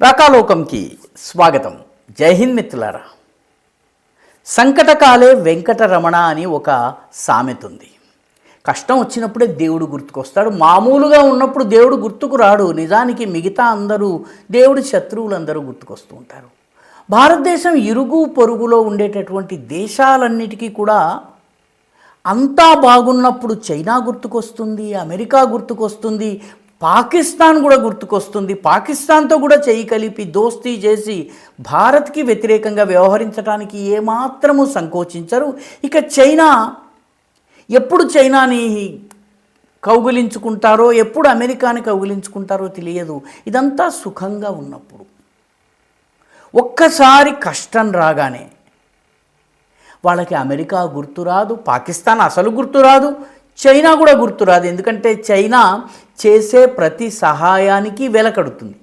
రాకాలోకంకి స్వాగతం. జై హింద్ మిత్రులారా. సంకటకాలే వెంకటరమణ అని ఒక సామెత ఉంది. కష్టం వచ్చినప్పుడే దేవుడు గుర్తుకొస్తాడు. మామూలుగా ఉన్నప్పుడు దేవుడు గుర్తుకు రాడు. నిజానికి మిగతా అందరూ దేవుడి శత్రువులందరూ గుర్తుకొస్తూ ఉంటారు. భారతదేశం ఇరుగు పొరుగులో ఉండేటటువంటి దేశాలన్నిటికీ కూడా అంతా బాగున్నప్పుడు చైనా గుర్తుకొస్తుంది, అమెరికా గుర్తుకొస్తుంది, పాకిస్తాన్ కూడా గుర్తుకొస్తుంది. పాకిస్తాన్తో కూడా చేయి కలిపి దోస్తీ చేసి భారత్కి వ్యతిరేకంగా వ్యవహరించడానికి ఏమాత్రము సంకోచించరు. ఇక చైనా ఎప్పుడు చైనాని కౌగిలించుకుంటారో, ఎప్పుడు అమెరికాని కౌగిలించుకుంటారో తెలియదు. ఇదంతా సుఖంగా ఉన్నప్పుడు. ఒక్కసారి కష్టం రాగానే వాళ్ళకి అమెరికా గుర్తురాదు, పాకిస్తాన్ అసలు గుర్తురాదు, చైనా కూడా గుర్తురాదు. ఎందుకంటే చైనా చేసే ప్రతి సహాయానికి వెలకడుతుంది.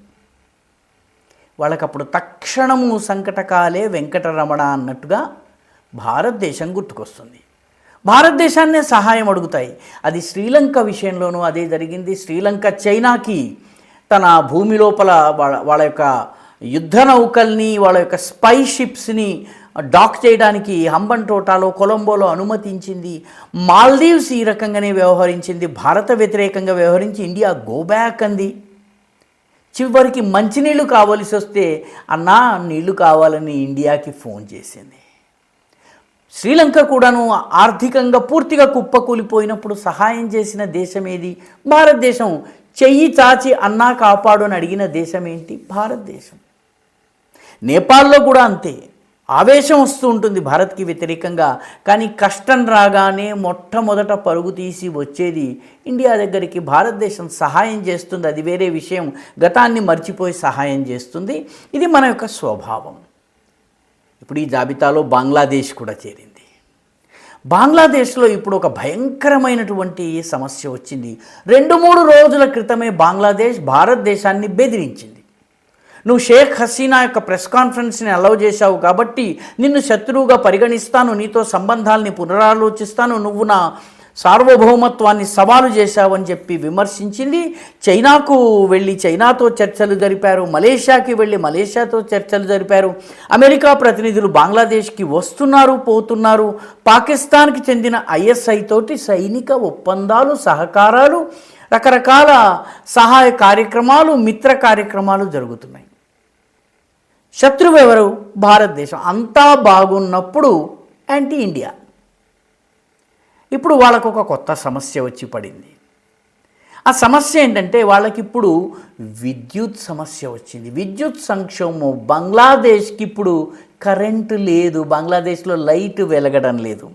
వాళ్ళకప్పుడు తక్షణము సంకటకాలే వెంకటరమణ అన్నట్టుగా భారతదేశం గుర్తుకొస్తుంది. భారతదేశాన్నే సహాయం అడుగుతాయి. అది శ్రీలంక విషయంలోనూ అదే జరిగింది. శ్రీలంక చైనాకి తన భూమి లోపల వాళ్ళ యొక్క యుద్ధ నౌకల్ని, వాళ్ళ యొక్క స్పై షిప్స్ని డాక్ చేయడానికి హంబన్టోటాలో, కొలంబోలో అనుమతించింది. మాల్దీవ్స్ ఈ రకంగానే వ్యవహరించింది. భారత వ్యతిరేకంగా వ్యవహరించి ఇండియా గోబ్యాక్ అంది. చివరికి మంచినీళ్ళు కావాల్సి వస్తే అన్నా నీళ్లు కావాలని ఇండియాకి ఫోన్ చేసింది. శ్రీలంక కూడాను ఆర్థికంగా పూర్తిగా కుప్పకూలిపోయినప్పుడు సహాయం చేసిన దేశం ఏది? భారతదేశం. చెయ్యి చాచి అన్నా కాపాడు అని అడిగిన దేశం ఏంటి? భారతదేశం. నేపాల్లో కూడా అంతే. ఆవేశం వస్తూ ఉంటుంది భారత్కి వ్యతిరేకంగా. కానీ కష్టం రాగానే మొట్టమొదట పరుగు తీసి వచ్చేది ఇండియా దగ్గరికి. భారతదేశం సహాయం చేస్తుంది, అది వేరే విషయం. గతాన్ని మర్చిపోయి సహాయం చేస్తుంది. ఇది మన యొక్క స్వభావం. ఇప్పుడు ఈ జాబితాలో బంగ్లాదేశ్ కూడా చేరింది. బంగ్లాదేశ్లో ఇప్పుడు ఒక భయంకరమైనటువంటి సమస్య వచ్చింది. 2-3 రోజుల క్రితమే బంగ్లాదేశ్ భారతదేశాన్ని బెదిరించింది. నువ్వు షేక్ హసీనా యొక్క ప్రెస్ కాన్ఫరెన్స్ని అలౌ చేశావు కాబట్టి నిన్ను శత్రువుగా పరిగణిస్తాను, నీతో సంబంధాలని పునరాలోచిస్తాను, నువ్వు నా సార్వభౌమత్వాన్ని సవాలు చేశావని చెప్పి విమర్శించింది. చైనాకు వెళ్ళి చైనాతో చర్చలు జరిపారు, మలేషియాకి వెళ్ళి మలేషియాతో చర్చలు జరిపారు. అమెరికా ప్రతినిధులు బంగ్లాదేశ్కి వస్తున్నారు, పోతున్నారు. పాకిస్తాన్కి చెందిన ఐఎస్ఐ తోటి సైనిక ఒప్పందాలు, సహకారాలు, రకరకాల సహాయ కార్యక్రమాలు, మిత్ర కార్యక్రమాలు జరుగుతున్నాయి. శత్రువు ఎవరు? భారతదేశం. అంతా బాగున్నప్పుడు యాంటీ ఇండియా. ఇప్పుడు వాళ్ళకు ఒక కొత్త సమస్య వచ్చి పడింది. ఆ సమస్య ఏంటంటే వాళ్ళకి ఇప్పుడు విద్యుత్ సమస్య వచ్చింది. విద్యుత్ సంక్షోభం. బంగ్లాదేశ్కి ఇప్పుడు కరెంటు లేదు, బంగ్లాదేశ్లో లైట్ వెలగడం లేదు.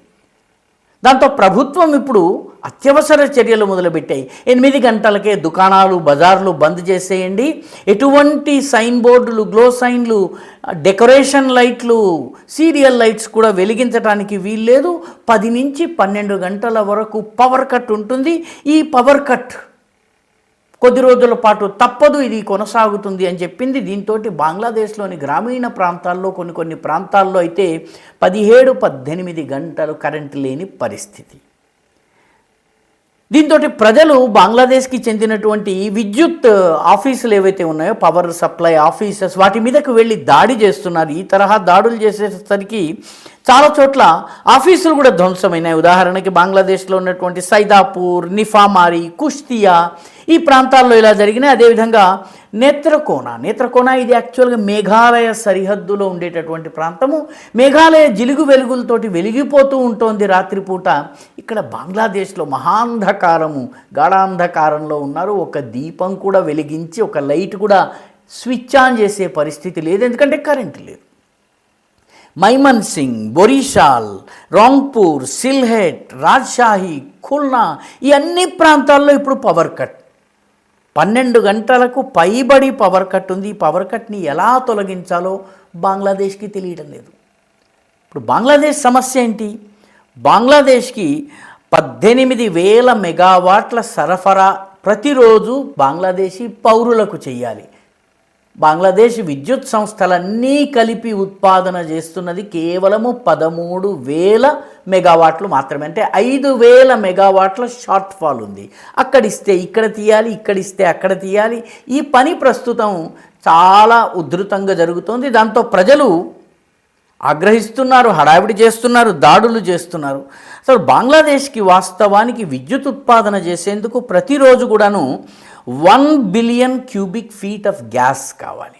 దాంతో ప్రభుత్వం ఇప్పుడు అత్యవసర చర్యలు మొదలుపెట్టాయి. 8 గంటలకే దుకాణాలు, బజార్లు బంద్ చేసేయండి. ఎటువంటి సైన్ బోర్డులు, గ్లో సైన్లు, డెకరేషన్ లైట్లు, సీరియల్ లైట్స్ కూడా వెలిగించడానికి వీల్లేదు. 10 నుంచి 12 గంటల వరకు పవర్ కట్ ఉంటుంది. ఈ పవర్ కట్ కొద్ది రోజుల పాటు తప్పదు, ఇది కొనసాగుతుంది అని చెప్పింది. దీంతో బంగ్లాదేశ్లోని గ్రామీణ ప్రాంతాల్లో కొన్ని ప్రాంతాల్లో అయితే 17-18 గంటలు కరెంటు లేని పరిస్థితి. దీంతో ప్రజలు బంగ్లాదేశ్కి చెందినటువంటి విద్యుత్ ఆఫీసులు ఏవైతే ఉన్నాయో, పవర్ సప్లై ఆఫీసెస్, వాటి మీదకు వెళ్ళి దాడి చేస్తున్నారు. ఈ తరహా దాడులు చేసేసరికి చాలా చోట్ల ఆఫీసులు కూడా ధ్వంసమైనాయి. ఉదాహరణకి బంగ్లాదేశ్లో ఉన్నటువంటి సైదాపూర్, నిఫామారి, కుష్తియా ఈ ప్రాంతాల్లో ఇలా జరిగినాయి. అదేవిధంగా నేత్రకోన ఇది యాక్చువల్గా మేఘాలయ సరిహద్దులో ఉండేటటువంటి ప్రాంతము. మేఘాలయ జిలుగు వెలుగులతోటి వెలిగిపోతూ ఉంటుంది రాత్రిపూట. ఇక్కడ బంగ్లాదేశ్లో మహాంధకారము, గాఢాంధకారంలో ఉన్నారు. ఒక దీపం కూడా వెలిగించి, ఒక లైట్ కూడా స్విచ్ ఆన్ చేసే పరిస్థితి లేదు, ఎందుకంటే కరెంటు లేదు. మైమన్ సింగ్, బొరిషాల్, రాంగ్పూర్, సిల్హెట్, రాజ్షాహి, ఖుల్నా ఈ అన్ని ప్రాంతాల్లో ఇప్పుడు పవర్ కట్. 12 గంటలకు పైబడి పవర్ కట్ ఉంది. ఈ పవర్ కట్ని ఎలా తొలగించాలో బంగ్లాదేశ్కి తెలియడం లేదు. ఇప్పుడు బంగ్లాదేశ్ సమస్య ఏంటి? బంగ్లాదేశ్కి 18,000 మెగావాట్ల సరఫరా ప్రతిరోజు బంగ్లాదేశీ పౌరులకు చేయాలి. బంగ్లాదేశ్ విద్యుత్ సంస్థలన్నీ కలిపి ఉత్పాదన చేస్తున్నది కేవలము 13,000 మెగావాట్లు మాత్రమే. అంటే 5,000 మెగావాట్ల షార్ట్ ఫాల్ ఉంది. అక్కడిస్తే ఇక్కడ తీయాలి, ఇక్కడిస్తే అక్కడ తీయాలి. ఈ పని ప్రస్తుతం చాలా ఉధృతంగా జరుగుతోంది. దాంతో ప్రజలు ఆగ్రహిస్తున్నారు, హడావిడి చేస్తున్నారు, దాడులు చేస్తున్నారు. అసలు బంగ్లాదేశ్కి వాస్తవానికి విద్యుత్ ఉత్పాదన చేసేందుకు ప్రతిరోజు కూడాను 1 billion cubic feet of gas కావాలి.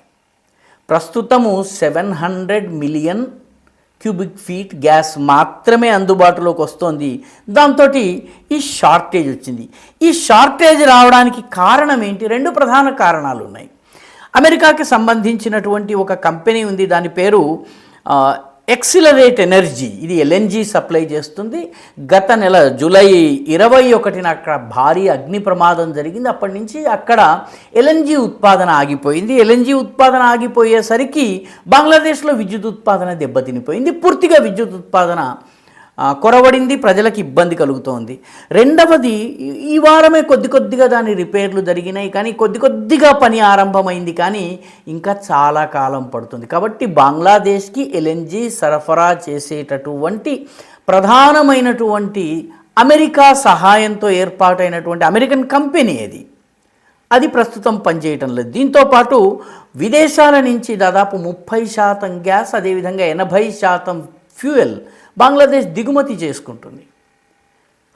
ప్రస్తుతము 700 మిలియన్ క్యూబిక్ ఫీట్ గ్యాస్ మాత్రమే అందుబాటులోకి వస్తోంది. దాంతో ఈ షార్టేజ్ వచ్చింది. ఈ షార్టేజ్ రావడానికి కారణం ఏంటి? 2 ప్రధాన కారణాలు ఉన్నాయి. అమెరికాకి సంబంధించినటువంటి ఒక కంపెనీ ఉంది, దాని పేరు ఎక్సిలరేట్ ఎనర్జీ. ఇది ఎల్ఎన్జీ సప్లై చేస్తుంది. గత నెల జూలై 21న అక్కడ భారీ అగ్ని ప్రమాదం జరిగింది. అప్పటి నుంచి అక్కడ ఎల్ఎన్జీ ఉత్పాదన ఆగిపోయింది. ఎల్ఎన్జీ ఉత్పాదన ఆగిపోయేసరికి బంగ్లాదేశ్లో విద్యుత్ ఉత్పాదన దెబ్బతినిపోయింది. పూర్తిగా విద్యుత్ ఉత్పాదన కొరవడింది, ప్రజలకు ఇబ్బంది కలుగుతోంది. రెండవది, ఈ వారమే కొద్దిగా దాని రిపేర్లు జరిగినాయి, కానీ కొద్దిగా పని ఆరంభమైంది, కానీ ఇంకా చాలా కాలం పడుతుంది. కాబట్టి బంగ్లాదేశ్కి ఎల్ఎన్జీ సరఫరా చేసేటటువంటి ప్రధానమైనటువంటి అమెరికా సహాయంతో ఏర్పాటైనటువంటి అమెరికన్ కంపెనీ అది ప్రస్తుతం పనిచేయటం లేదు. దీంతోపాటు విదేశాల నుంచి దాదాపు 30% గ్యాస్, అదేవిధంగా 80% ఫ్యూయల్ బంగ్లాదేశ్ దిగుమతి చేసుకుంటుంది.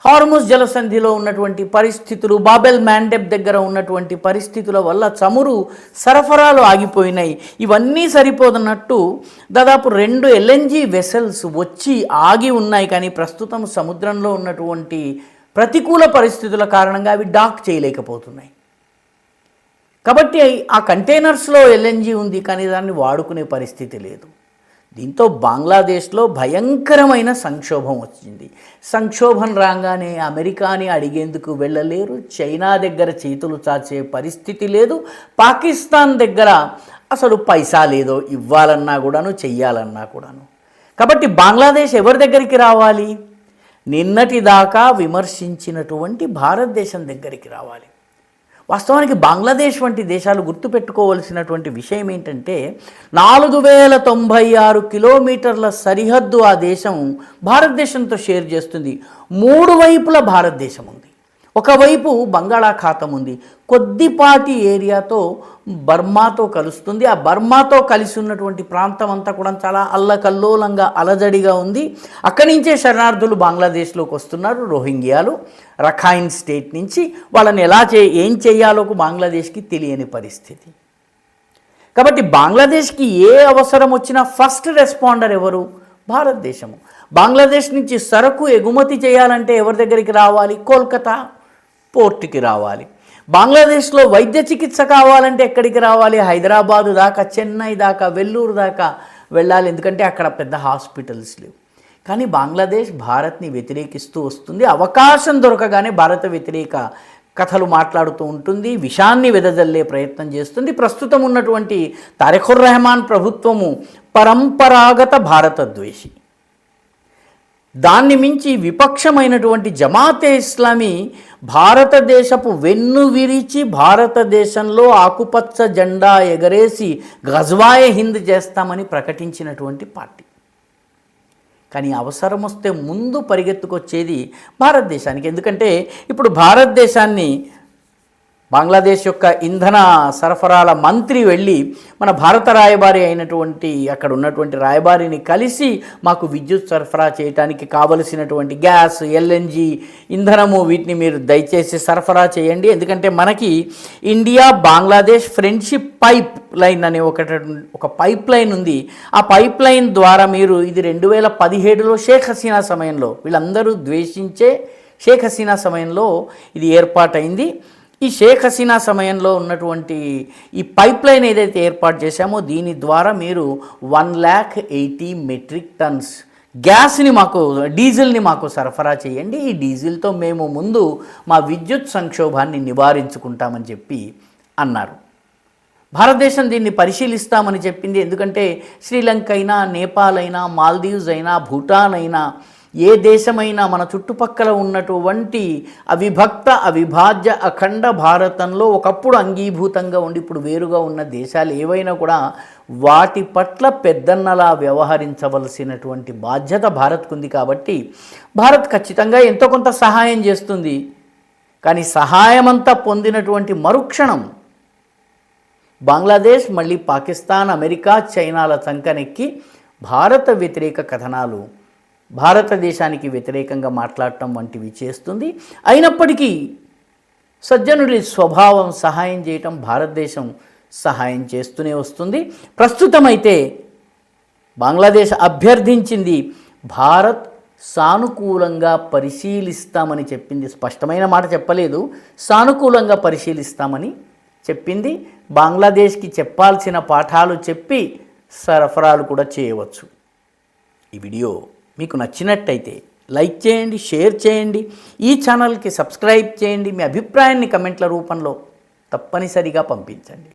హార్ముజ్ జలసంధిలో ఉన్నటువంటి పరిస్థితులు, బాబెల్ మ్యాండెబ్ దగ్గర ఉన్నటువంటి పరిస్థితుల వల్ల చమురు సరఫరాలు ఆగిపోయినాయి. ఇవన్నీ సరిపోదన్నట్టు దాదాపు 2 ఎల్ఎన్జీ వెసల్స్ వచ్చి ఆగి ఉన్నాయి, కానీ ప్రస్తుతం సముద్రంలో ఉన్నటువంటి ప్రతికూల పరిస్థితుల కారణంగా అవి డాక్ చేయలేకపోతున్నాయి. కాబట్టి ఆ కంటైనర్స్లో ఎల్ఎన్జీ ఉంది, కానీ దాన్ని వాడుకునే పరిస్థితి లేదు. దీంతో బంగ్లాదేశ్లో భయంకరమైన సంక్షోభం వచ్చింది. సంక్షోభం రాగానే అమెరికాని అడిగేందుకు వెళ్ళలేరు, చైనా దగ్గర చేతులు చాచే పరిస్థితి లేదు, పాకిస్తాన్ దగ్గర అసలు పైసా లేదో ఇవ్వాలన్నా కూడాను, చెయ్యాలన్నా కూడాను. కాబట్టి బంగ్లాదేశ్ ఎవరి దగ్గరికి రావాలి? నిన్నటి దాకా విమర్శించినటువంటి భారతదేశం దగ్గరికి రావాలి. వాస్తవానికి బంగ్లాదేశ్ వంటి దేశాలు గుర్తుపెట్టుకోవలసినటువంటి విషయం ఏంటంటే, 4096 కిలోమీటర్ల సరిహద్దు ఆ దేశం భారతదేశంతో షేర్ చేస్తుంది. 3 వైపుల భారతదేశం ఉంది. ఒకవైపు బంగాళాఖాతం ఉంది, కొద్దిపాటి ఏరియాతో బర్మాతో కలుస్తుంది. ఆ బర్మాతో కలిసి ఉన్నటువంటి ప్రాంతం అంతా కూడా చాలా అల్లకల్లోలంగా అలజడిగా ఉంది. అక్కడి నుంచే శరణార్థులు బంగ్లాదేశ్లోకి వస్తున్నారు, రోహింగ్యాలు, రఖైన్ స్టేట్ నుంచి. వాళ్ళని ఏం చేయాలో బంగ్లాదేశ్కి తెలియని పరిస్థితి. కాబట్టి బంగ్లాదేశ్కి ఏ అవసరం వచ్చినా ఫస్ట్ రెస్పాండర్ ఎవరు? భారతదేశము. బంగ్లాదేశ్ నుంచి సరుకు ఎగుమతి చేయాలంటే ఎవరి దగ్గరికి రావాలి? కోల్కతా పోర్టుకి రావాలి. బంగ్లాదేశ్లో వైద్య చికిత్స కావాలంటే ఎక్కడికి రావాలి? హైదరాబాదు దాకా, చెన్నై దాకా, వెల్లూరు దాకా వెళ్ళాలి, ఎందుకంటే అక్కడ పెద్ద హాస్పిటల్స్ లేవు. కానీ బంగ్లాదేశ్ భారత్ని వ్యతిరేకిస్తూ వస్తుంది. అవకాశం దొరకగానే భారత వ్యతిరేక కథలు మాట్లాడుతూ ఉంటుంది, విషాన్ని వెదజల్లే ప్రయత్నం చేస్తుంది. ప్రస్తుతం ఉన్నటువంటి తారిఖుర్ రెహమాన్ ప్రభుత్వము పరంపరాగత భారతద్వేషి. దాన్ని మించి విపక్షమైనటువంటి జమాతే ఇస్లామీ భారతదేశపు వెన్ను విరిచి భారతదేశంలో ఆకుపచ్చ జెండా ఎగరేసి గజ్వాయే హింద్ చేస్తామని ప్రకటించినటువంటి పార్టీ. కానీ అవసరం వస్తే ముందు పరిగెత్తుకొచ్చేది భారతదేశానికి. ఎందుకంటే ఇప్పుడు భారతదేశాన్ని బంగ్లాదేశ్ యొక్క ఇంధన సరఫరాల మంత్రి వెళ్ళి మన భారత రాయబారి అయినటువంటి అక్కడ ఉన్నటువంటి రాయబారిని కలిసి మాకు విద్యుత్ సరఫరా చేయడానికి కావలసినటువంటి గ్యాస్, ఎల్ఎన్జీ, ఇంధనము వీటిని మీరు దయచేసి సరఫరా చేయండి. ఎందుకంటే మనకి India Bangladesh friendship pipe line అనే ఒక పైప్ లైన్ ఉంది. ఆ పైప్ లైన్ ద్వారా మీరు ఇది 2017లో షేక్ హసీనా సమయంలో, వీళ్ళందరూ ద్వేషించే షేక్ హసీనా సమయంలో ఇది ఏర్పాటైంది. ఈ షేక్ హసీనా సమయంలో ఉన్నటువంటి ఈ పైప్ లైన్ ఏదైతే ఏర్పాటు చేశామో దీని ద్వారా మీరు 180 మెట్రిక్ టన్స్ గ్యాస్ని డీజిల్ని మాకు సరఫరా చేయండి. ఈ డీజిల్తో మేము ముందు మా విద్యుత్ సంక్షోభాన్ని నివారించుకుంటామని చెప్పి అన్నారు. భారతదేశం దీన్ని పరిశీలిస్తామని చెప్పింది. ఎందుకంటే శ్రీలంక అయినా, నేపాల్ అయినా, మాల్దీవ్స్ అయినా, భూటాన్ అయినా, ఏ దేశమైనా మన చుట్టుపక్కల ఉన్నటువంటి అవిభాజ్య అఖండ భారతంలో ఒకప్పుడు అంగీభూతంగా ఉండి ఇప్పుడు వేరుగా ఉన్న దేశాలు ఏవైనా కూడా వాటి పట్ల పెద్దన్నలా వ్యవహరించవలసినటువంటి బాధ్యత భారత్కు ఉంది. కాబట్టి భారత్ ఖచ్చితంగా ఎంతో కొంత సహాయం చేస్తుంది. కానీ సహాయమంతా పొందినటువంటి మరుక్షణం బంగ్లాదేశ్ మళ్ళీ పాకిస్తాన్, అమెరికా, చైనాల చంకనెక్కి భారత వ్యతిరేక కథనాలు, భారతదేశానికి వ్యతిరేకంగా మాట్లాడటం వంటివి చేస్తుంది. అయినప్పటికీ సజ్జనుడి స్వభావం సహాయం చేయటం భారతదేశం సహాయం చేస్తూనే వస్తుంది. ప్రస్తుతమైతే బంగ్లాదేశ్ అభ్యర్థించింది, భారత్ సానుకూలంగా పరిశీలిస్తామని చెప్పింది. స్పష్టమైన మాట చెప్పలేదు, సానుకూలంగా పరిశీలిస్తామని చెప్పింది. బంగ్లాదేశ్కి చెప్పాల్సిన పాఠాలు చెప్పి సరఫరాలు కూడా చేయవచ్చు. ఈ వీడియో మీకు నచ్చినట్టయితే లైక్ చేయండి, షేర్ చేయండి, ఈ ఛానల్కి సబ్స్క్రైబ్ చేయండి. మీ అభిప్రాయాన్ని కమెంట్ల రూపంలో తప్పనిసరిగా పంపించండి.